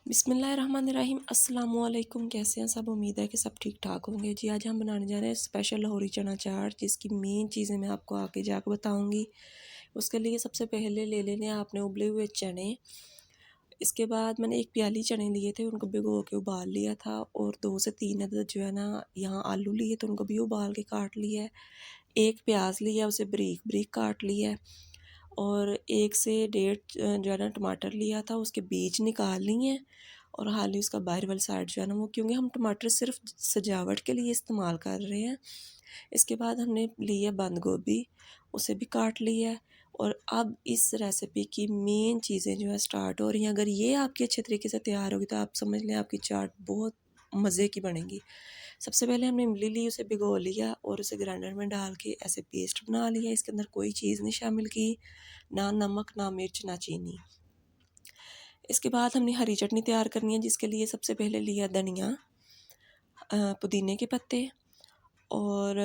बिस्मिल्लाहिर्रहमानिर्रहीम अस्सलाम वालेकुम। कैसे हैं सब? उम्मीद है कि सब ठीक ठाक होंगे। जी आज हम बनाने जा रहे हैं स्पेशल लाहौरी चना चाट, जिसकी मेन चीज़ें मैं आपको आगे जाकर बताऊंगी। उसके लिए सबसे पहले ले लेने आपने उबले हुए चने। इसके बाद मैंने एक प्याली चने लिए थे, उनको भिगो के उबाल लिया था। और 2 से 3 अदद जो है ना यहाँ आलू लिए थे, उनको भी उबाल के काट लिया है। एक प्याज लिया, उसे बारीक बारीक काट लिया है। और 1 से 1.5 जो है ना टमाटर लिया था, उसके बीज निकाल लिए हैं। और हाली उसका बाहर वाली साइड जो है ना वो, क्योंकि हम टमाटर सिर्फ सजावट के लिए इस्तेमाल कर रहे हैं। इसके बाद हमने लिया बंद गोभी, उसे भी काट लिया है। और अब इस रेसिपी की मेन चीज़ें जो है स्टार्ट हो रही हैं। अगर ये आपकी अच्छे तरीके से तैयार होगी तो आप समझ लें आपकी चाट बहुत मज़े की बनेगी। सबसे पहले हमने इमली ली, उसे भिगो लिया और उसे ग्राइंडर में डाल के ऐसे पेस्ट बना लिया। इसके अंदर कोई चीज़ नहीं शामिल की, ना नमक, ना मिर्च, ना चीनी। इसके बाद हमने हरी चटनी तैयार करनी है, जिसके लिए सबसे पहले लिया धनिया, पुदीने के पत्ते और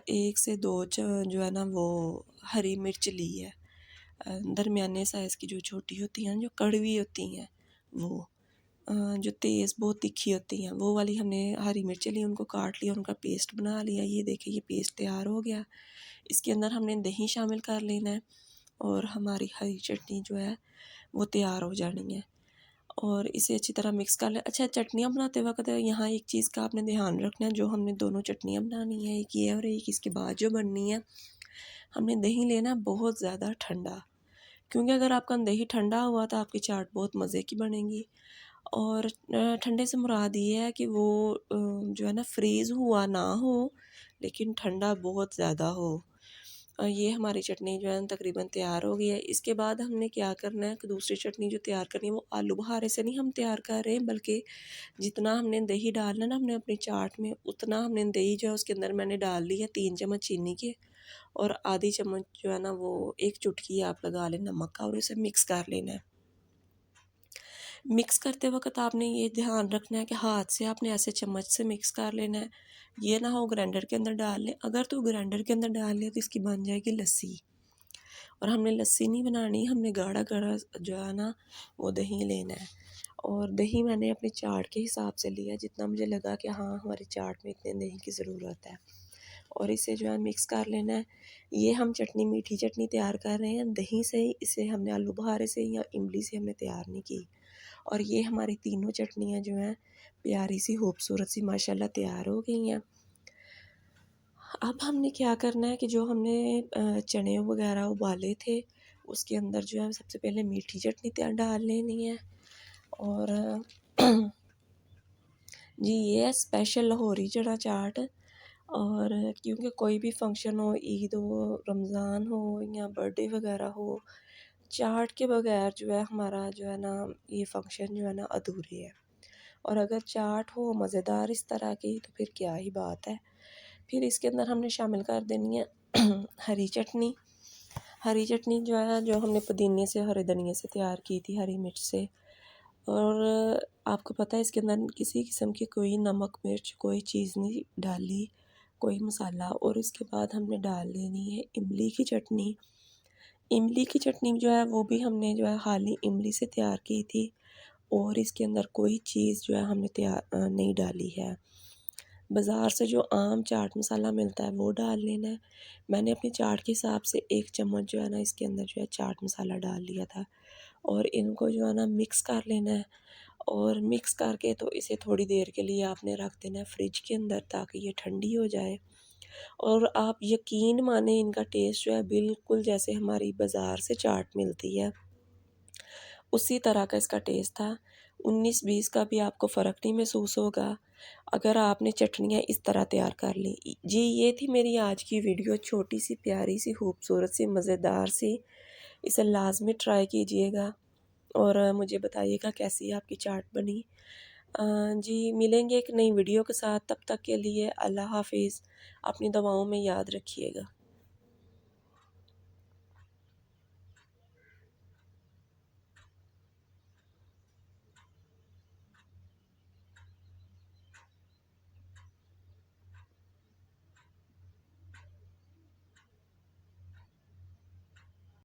1 से 2 जो है ना वो हरी मिर्च ली है, दरमियाने साइज़ की, जो छोटी होती हैं, जो कड़वी होती हैं वो, जो तेज़ बहुत तीखी होती हैं वो वाली हमने हरी मिर्चें ली, उनको काट लिया और उनका पेस्ट बना लिया। ये देखिए ये पेस्ट तैयार हो गया। इसके अंदर हमने दही शामिल कर लेना है और हमारी हरी चटनी जो है वो तैयार हो जानी है। और इसे अच्छी तरह मिक्स कर लें। अच्छा, चटनियाँ बनाते वक्त यहाँ एक चीज़ का आपने ध्यान रखना है, जो हमने दोनों चटनियाँ बनानी है, एक ये और एक इसके बाद जो बननी है, हमने दही लेना है बहुत ज़्यादा ठंडा, क्योंकि अगर आपका दही ठंडा हुआ तो आपकी चाट बहुत मज़े की बनेगी। और ठंडे से मुराद ये है कि वो जो है ना फ्रीज़ हुआ ना हो, लेकिन ठंडा बहुत ज़्यादा हो। ये हमारी चटनी जो है ना तकरीबन तैयार हो गई है। इसके बाद हमने क्या करना है कि दूसरी चटनी जो तैयार करनी है वो आलू बुखारे से नहीं हम तैयार कर रहे हैं, बल्कि जितना हमने दही डालना ना हमने अपनी चाट में, उतना हमने दही जो है उसके अंदर मैंने डाल ली है 3 चम्मच चीनी के। और आधी चम्मच जो है ना वो 1 चुटकी आप लगा लें नमक का, और इसे मिक्स कर लेना है। मिक्स करते वक्त आपने ये ध्यान रखना है कि हाथ से आपने ऐसे चम्मच से मिक्स कर लेना है, ये ना हो ग्राइंडर के अंदर डाल लें। अगर तो ग्राइंडर के अंदर डाल लें तो इसकी बन जाएगी लस्सी, और हमने लस्सी नहीं बनानी, हमने गाढ़ा गाढ़ा जो है ना वो दही लेना है। और दही मैंने अपनी चाट के हिसाब से लिया, जितना मुझे लगा कि हाँ हमारी चाट में इतने दही की ज़रूरत है। और इसे जो है मिक्स कर लेना है। ये हम चटनी मीठी चटनी तैयार कर रहे हैं दही से ही, इसे हमने आलू बुखारे से या इमली से हमने तैयार नहीं की। और ये हमारी तीनों चटनियाँ जो हैं प्यारी सी खूबसूरत सी माशाल्लाह तैयार हो गई हैं। अब हमने क्या करना है कि जो हमने चने वगैरह उबाले थे, उसके अंदर जो है सबसे पहले मीठी चटनी तैयार डाल लेनी है। और जी ये है स्पेशल लाहौरी चना चाट। और क्योंकि कोई भी फंक्शन हो, ईद हो, रमज़ान हो या बर्थडे वगैरह हो, चाट के बगैर जो है हमारा जो है ना ये फंक्शन जो है ना अधूरे है। और अगर चाट हो मज़ेदार इस तरह की तो फिर क्या ही बात है। फिर इसके अंदर हमने शामिल कर देनी है हरी चटनी। हरी चटनी जो है जो हमने पुदीने से, हरे धनिए से तैयार की थी, हरी मिर्च से। और आपको पता है इसके अंदर किसी किस्म की कोई नमक मिर्च कोई चीज़ नहीं डाली, कोई मसाला। और इसके बाद हमने डाल लेनी है इमली की चटनी। इमली की चटनी जो है वो भी हमने जो है खाली इमली से तैयार की थी, और इसके अंदर कोई चीज़ जो है हमने तैयार नहीं डाली है। बाज़ार से जो आम चाट मसाला मिलता है वो डाल लेना है। मैंने अपनी चाट के हिसाब से 1 चम्मच जो है ना इसके अंदर जो है चाट मसाला डाल लिया था। और इनको जो है ना मिक्स कर लेना है। और मिक्स करके तो इसे थोड़ी देर के लिए आपने रख देना है फ्रिज के अंदर, ताकि ये ठंडी हो जाए। और आप यकीन माने इनका टेस्ट जो है बिल्कुल जैसे हमारी बाज़ार से चाट मिलती है उसी तरह का इसका टेस्ट था। 19-20 का भी आपको फ़र्क नहीं महसूस होगा अगर आपने चटनियाँ इस तरह तैयार कर ली। जी ये थी मेरी आज की वीडियो, छोटी सी प्यारी सी खूबसूरत सी मज़ेदार सी। इसे लाज़मी ट्राई कीजिएगा और मुझे बताइएगा कैसी आपकी चाट बनी। जी मिलेंगे एक नई वीडियो के साथ, तब तक के लिए अल्लाह हाफ़िज़। अपनी दुआओं में याद रखिएगा।